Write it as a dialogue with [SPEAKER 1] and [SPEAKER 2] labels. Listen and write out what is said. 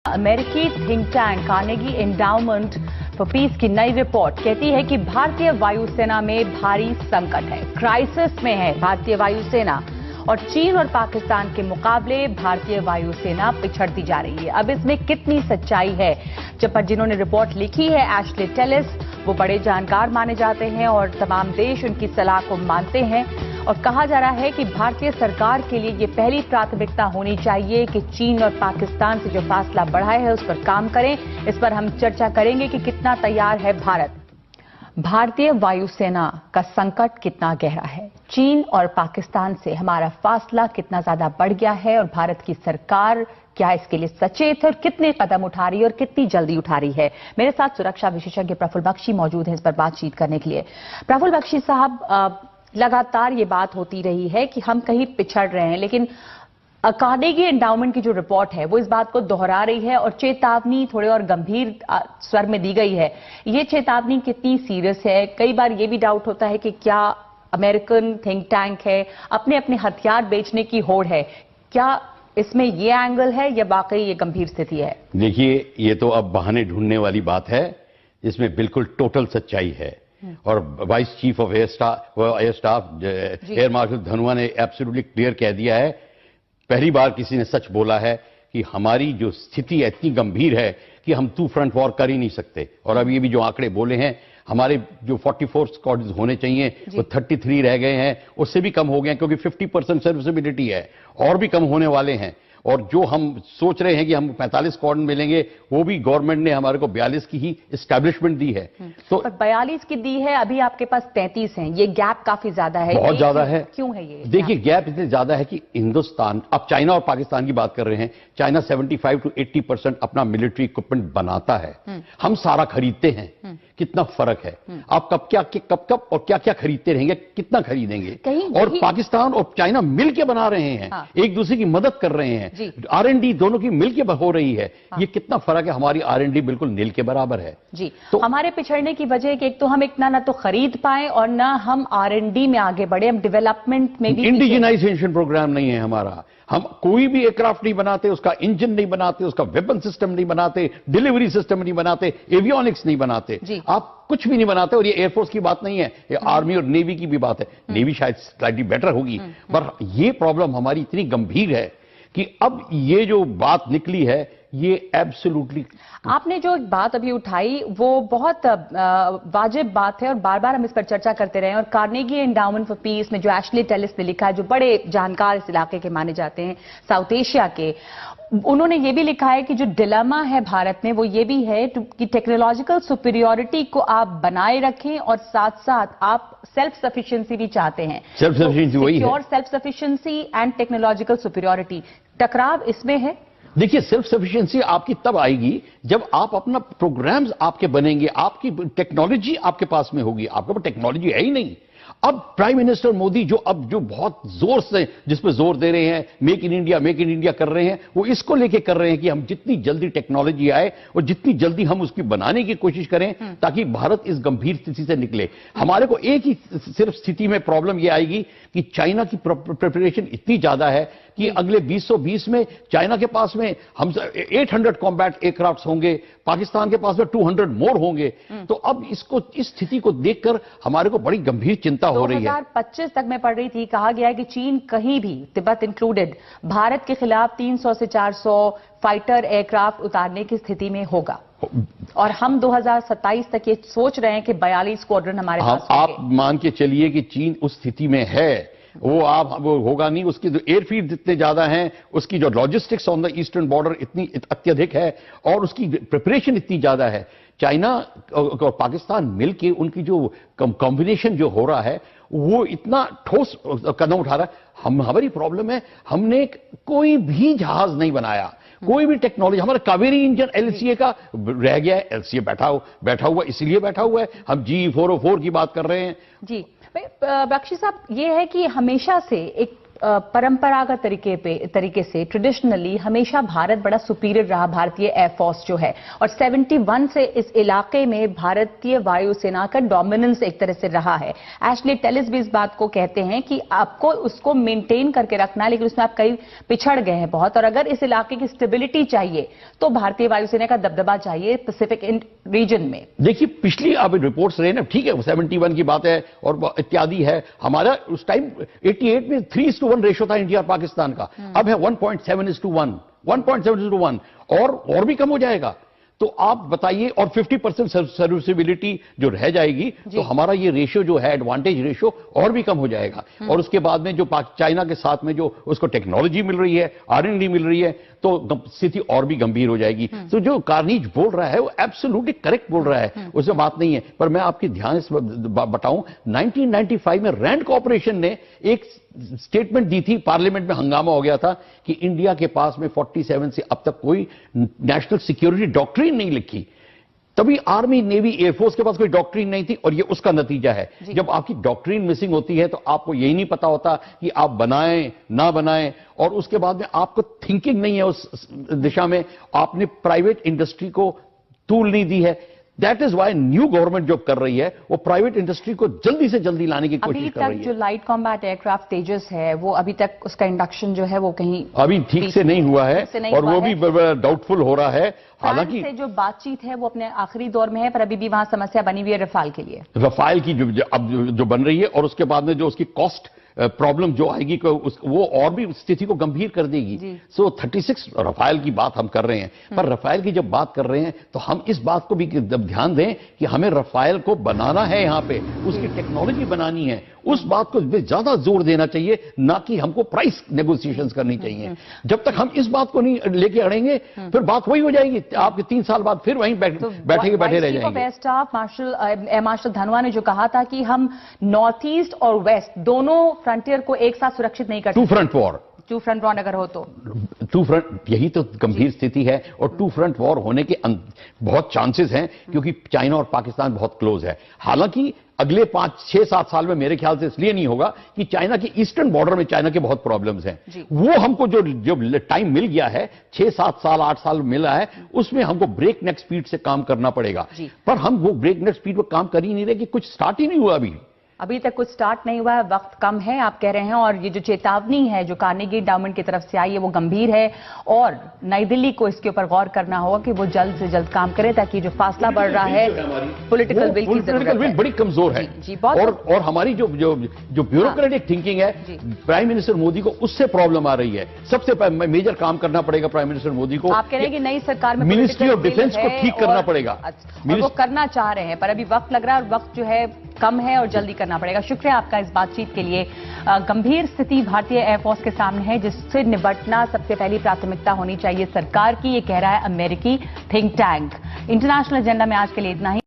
[SPEAKER 1] अमेरिकी think tank Carnegie endowment for piece की नई रिपोर्ट कहती है कि भारतीय वायुसेना में भारी संकट है, क्राइसिस में है भारतीय वायुसेना और चीन और पाकिस्तान के मुकाबले भारतीय वायुसेना पिछड़ती जा रही है। अब इसमें कितनी सच्चाई है? जिन्होंने रिपोर्ट लिखी है एशले टेलिस, वो बड़े जानकार माने जाते हैं और तमाम देश उनकी सलाह को मानते हैं और कहा जा रहा है कि भारतीय सरकार के लिए ये पहली प्राथमिकता होनी चाहिए कि चीन और पाकिस्तान से जो फासला बढ़ा है उस पर काम करें। इस पर हम चर्चा करेंगे कि कितना तैयार है भारत। भारतीय वायुसेना का संकट कितना गहरा है, चीन और पाकिस्तान से हमारा फासला कितना ज्यादा बढ़ गया है और भारत की सरकार क्या इसके लिए सचेत है और कितने कदम उठा रही है और कितनी जल्दी उठा रही है। मेरे साथ सुरक्षा विशेषज्ञ प्रफुल्ल बख्शी मौजूद हैं इस पर बातचीत करने के लिए। प्रफुल्ल बख्शी साहब, लगातार ये बात होती रही है कि हम कहीं पिछड़ रहे हैं, लेकिन कार्नेगी एंडाउमेंट की जो रिपोर्ट है वो इस बात को दोहरा रही है और चेतावनी थोड़े और गंभीर स्वर में दी गई है। ये चेतावनी कितनी सीरियस है? कई बार ये भी डाउट होता है कि क्या अमेरिकन थिंक टैंक है, अपने अपने हथियार बेचने की होड़ है, क्या इसमें ये एंगल है या वाकई ये गंभीर स्थिति है?
[SPEAKER 2] देखिए, ये तो अब बहाने ढूंढने वाली बात है, इसमें बिल्कुल टोटल सच्चाई है। और vice chief of air staff air marshal Dhanoa ने एब्सोल्युटली क्लियर कह दिया है, पहली बार किसी ने सच बोला है कि हमारी जो स्थिति इतनी गंभीर है कि हम टू फ्रंट वॉर कर ही नहीं सकते। और अब ये भी जो आंकड़े बोले हैं, हमारे जो 44 स्क्वाड्स होने चाहिए वो 33 रह गए हैं, उससे भी कम हो गए हैं क्योंकि 50% सर्विसेबिलिटी है, और भी कम होने वाले हैं। और जो हम सोच रहे हैं कि हम 45 स्क्वाड मिलेंगे, वो भी गवर्नमेंट ने हमारे को 42 की ही एस्टैब्लिशमेंट दी है।
[SPEAKER 1] तो 42 की दी है, अभी आपके पास 33 हैं, ये गैप काफी ज्यादा है।
[SPEAKER 2] बहुत ज्यादा है।
[SPEAKER 1] क्यों है ये?
[SPEAKER 2] देखिए, गैप इसलिए ज्यादा है कि हिंदुस्तान, अब चाइना और पाकिस्तान की बात कर रहे हैं, चाइना 75 to 80% अपना मिलिट्री इक्विपमेंट बनाता है, हम सारा खरीदते हैं। कितना फर्क है? आप कब और क्या क्या खरीदते रहेंगे, कितना खरीदेंगे? और पाकिस्तान और चाइना मिलकर बना रहे हैं, एक दूसरे की मदद कर रहे हैं, R&D दोनों की मिलकर हो रही है। ये कितना फर्क है? हमारी R&D बिल्कुल नील के बराबर है।
[SPEAKER 1] जी, तो हमारे पिछड़ने की वजह कि एक तो हम इतना ना तो खरीद पाए और ना हम R&D में आगे बढ़े, हम डेवलपमेंट में भी
[SPEAKER 2] इंडिजिनाइजेशन प्रोग्राम नहीं है हमारा। हम कोई भी एयरक्राफ्ट नहीं बनाते, उसका इंजन नहीं बनाते, उसका वेपन सिस्टम नहीं बनाते, डिलीवरी सिस्टम नहीं बनाते, एवियोनिक्स नहीं बनाते, आप कुछ भी नहीं बनाते। और ये एयरफोर्स की बात नहीं है, ये आर्मी और नेवी की भी बात है। नेवी शायद स्लाइटली बेटर होगी, पर ये प्रॉब्लम हमारी इतनी गंभीर है कि अब ये जो बात निकली है ये एब्सोल्युटली,
[SPEAKER 1] आपने जो बात अभी उठाई वो बहुत वाजिब बात है और बार बार हम इस पर चर्चा करते रहे हैं। और कार्नेगी एंडाउमेंट फॉर पीस में जो एशले टेलिस ने लिखा है, जो बड़े जानकार इस इलाके के माने जाते हैं, साउथ एशिया के, उन्होंने ये भी लिखा है कि जो डिलेमा है भारत में वो ये भी है कि टेक्नोलॉजिकल सुपीरियोरिटी को आप बनाए रखें और साथ साथ आप सेल्फ सफिशिएंसी भी चाहते हैं।
[SPEAKER 2] सेल्फ सफिशिएंसी वही है,
[SPEAKER 1] और self sufficiency and technological superiority, टकराव इसमें है।
[SPEAKER 2] देखिए, सेल्फ सफिशिएंसी आपकी तब आएगी जब आप अपना प्रोग्राम्स आपके बनेंगे, आपकी टेक्नोलॉजी आपके पास में होगी। आपके पास टेक्नोलॉजी है ही नहीं। अब प्राइम मिनिस्टर मोदी जो बहुत जोर से जिस पे जोर दे रहे हैं, मेक इन इंडिया कर रहे हैं, वो इसको लेके कर रहे हैं कि हम जितनी जल्दी टेक्नोलॉजी आए और जितनी जल्दी हम उसकी बनाने की कोशिश करें ताकि भारत इस गंभीर स्थिति से निकले। हमारे को एक ही सिर्फ स्थिति में प्रॉब्लम ये आएगी कि चाइना की प्रिपरेशन इतनी ज्यादा है कि अगले 2020 में चाइना के पास में हम 800 कॉम्बैट एयरक्राफ्ट होंगे, पाकिस्तान के पास में 200 मोर होंगे। तो अब इस स्थिति को देखकर हमारे को बड़ी गंभीर चिंता हो रही है।
[SPEAKER 1] 2025 तक मैं पढ़ रही थी, कहा गया है कि चीन कहीं भी, तिब्बत इंक्लूडेड, भारत के खिलाफ 300 से 400 फाइटर एयरक्राफ्ट उतारने की स्थिति में होगा। और हम 2027 तक ये सोच रहे हैं कि 42 स्क्वाड्रन हमारे पास होंगे।
[SPEAKER 2] आप मान के चलिए कि चीन उस स्थिति में है, वो होगा नहीं। उसकी जो एयरफील्ड जितने ज्यादा हैं, उसकी जो logistics on the eastern border इतनी अत्यधिक है और उसकी प्रिपरेशन इतनी ज्यादा है। चाइना और पाकिस्तान मिलके उनकी जो कॉम्बिनेशन जो हो रहा है वो इतना ठोस कदम उठा रहा है। हमारी प्रॉब्लम है, हमने कोई भी जहाज नहीं बनाया, कोई भी टेक्नोलॉजी। हमारा कावेरी इंजन LCA का रह गया है, LCA बैठा हुआ इसलिए बैठा हुआ है। हम G404 की बात कर रहे हैं।
[SPEAKER 1] जी बख्शी साहब, ये है कि हमेशा से एक परंपरागत तरीके से ट्रेडिशनली हमेशा भारत बड़ा सुपीरियर रहा, भारतीय एयरफोर्स जो है, और 71 से इस इलाके में भारतीय वायुसेना का डोमिनेंस एक तरह से रहा है। एशली टेलिस भी इस बात को कहते हैं कि आपको उसको मेंटेन करके रखना है, लेकिन उसमें आप कई पिछड़ गए हैं बहुत, और अगर इस इलाके की स्टेबिलिटी चाहिए तो भारतीय वायुसेना का दबदबा चाहिए पैसिफिक रीजन में।
[SPEAKER 2] देखिए, पिछली अब रिपोर्ट्स रहे ना, ठीक है, 71 की बात है और इत्यादि है। हमारा उस टाइम 88 में 3:1 रेशो था इंडिया और पाकिस्तान का, अब है 1.7:1, 1.7:1, और भी कम हो जाएगा। तो आप बताइए, और 50% सर्विसिबिलिटी जो रह जाएगी, तो हमारा ये रेशियो जो है, एडवांटेज रेशियो, और भी कम हो जाएगा। और उसके बाद में जो चाइना के साथ में जो उसको टेक्नोलॉजी मिल रही है, R&D मिल रही है, तो स्थिति और भी गंभीर हो जाएगी। तो जो कार्निज बोल रहा है वो एब्सोल्युटली करेक्ट बोल रहा है, उसमें बात नहीं है। पर मैं आपकी ध्यान से बताऊं, 1995 में रैंड कॉर्पोरेशन ने एक स्टेटमेंट दी थी, पार्लियामेंट में हंगामा हो गया था कि इंडिया के पास में 47 से अब तक कोई नेशनल सिक्योरिटी डॉक्ट्रिन नहीं लिखी। तभी आर्मी, नेवी, एयरफोर्स के पास कोई डॉक्ट्रिन नहीं थी, और ये उसका नतीजा है। जब आपकी डॉक्ट्रिन मिसिंग होती है तो आपको यही नहीं पता होता कि आप बनाएं ना बनाएं, और उसके बाद में आपको थिंकिंग नहीं है उस दिशा में, आपने प्राइवेट इंडस्ट्री को टूल नहीं दी है। That is why new government जो कर रही है वो प्राइवेट इंडस्ट्री को जल्दी से जल्दी लाने की कोशिश कर रही है।
[SPEAKER 1] अभी तक जो लाइट कॉम्बैट एयरक्राफ्ट तेजस है, वो अभी तक उसका इंडक्शन जो है वो कहीं
[SPEAKER 2] अभी ठीक से नहीं हुआ है, और वो भी डाउटफुल हो रहा है। हालांकि
[SPEAKER 1] से जो बातचीत है वो अपने आखिरी दौर में है, पर अभी भी वहां समस्या बनी हुई है रफाल के लिए।
[SPEAKER 2] रफाल की अब जो बन रही है, और उसके बाद में जो उसकी कॉस्ट प्रॉब्लम जो आएगी वो और भी स्थिति को गंभीर कर देगी। सो 36 रफाल की बात हम कर रहे हैं, पर रफाल की जब बात कर रहे हैं तो हम इस बात को भी ध्यान दें कि हमें रफाल को बनाना है, यहां पे उसकी टेक्नोलॉजी बनानी है, उस बात को ज्यादा जोर देना चाहिए, ना कि हमको प्राइस नेगोशिएशंस करनी चाहिए। जब तक हम इस बात को नहीं लेके अड़ेंगे, फिर बात वही हो जाएगी, आपके 3 साल बाद फिर वहीं बैठे रह जाएंगे।
[SPEAKER 1] Air staff air marshal Dhanoa ने जो कहा था कि हम नॉर्थ ईस्ट और वेस्ट दोनों फ्रंटियर को एक साथ सुरक्षित नहीं कर सकते। टू फ्रंट वॉर अगर हो तो
[SPEAKER 2] टू फ्रंट, यही तो गंभीर स्थिति है, और टू फ्रंट वॉर होने के बहुत चांसेस हैं, क्योंकि चाइना और पाकिस्तान बहुत क्लोज है। हालांकि अगले 5-6-7 साल में मेरे ख्याल से इसलिए नहीं होगा कि चाइना के ईस्टर्न बॉर्डर में चाइना के बहुत प्रॉब्लम्स हैं, वो हमको जो टाइम मिल गया है, 6-7 साल 8 साल मिला है, उसमें हमको ब्रेक नेक स्पीड से काम करना पड़ेगा। पर हम वो ब्रेक नेक स्पीड पर काम कर ही नहीं रहे, कि कुछ स्टार्ट ही नहीं हुआ
[SPEAKER 1] अभी तक कुछ स्टार्ट नहीं हुआ है, वक्त कम है आप कह रहे हैं, और ये जो चेतावनी है जो कार्नेगी एंडाउमेंट की तरफ से आई है वो गंभीर है, और नई दिल्ली को इसके ऊपर गौर करना होगा कि वो जल्द से जल्द काम करे, ताकि जो फासला बढ़ रहा है पॉलिटिकल विल की जरूरत है,
[SPEAKER 2] बड़ी कमजोर है। और हमारी जो ब्यूरोक्रेटिक थिंकिंग है, प्राइम मिनिस्टर मोदी को उससे प्रॉब्लम आ रही है। सबसे मेजर काम करना पड़ेगा प्राइम मिनिस्टर मोदी को।
[SPEAKER 1] आप कह रहे हैं कि नई सरकार में
[SPEAKER 2] मिनिस्ट्री ऑफ डिफेंस को ठीक करना पड़ेगा,
[SPEAKER 1] वो करना चाह रहे हैं, पर अभी वक्त लग रहा है, और वक्त जो है कम है, और जल्दी करना पड़ेगा। शुक्रिया आपका इस बातचीत के लिए। गंभीर स्थिति भारतीय एयरफोर्स के सामने है, जिससे निपटना सबसे पहली प्राथमिकता होनी चाहिए सरकार की, ये कह रहा है अमेरिकी थिंक टैंक। इंटरनेशनल एजेंडा में आज के लिए इतना ही।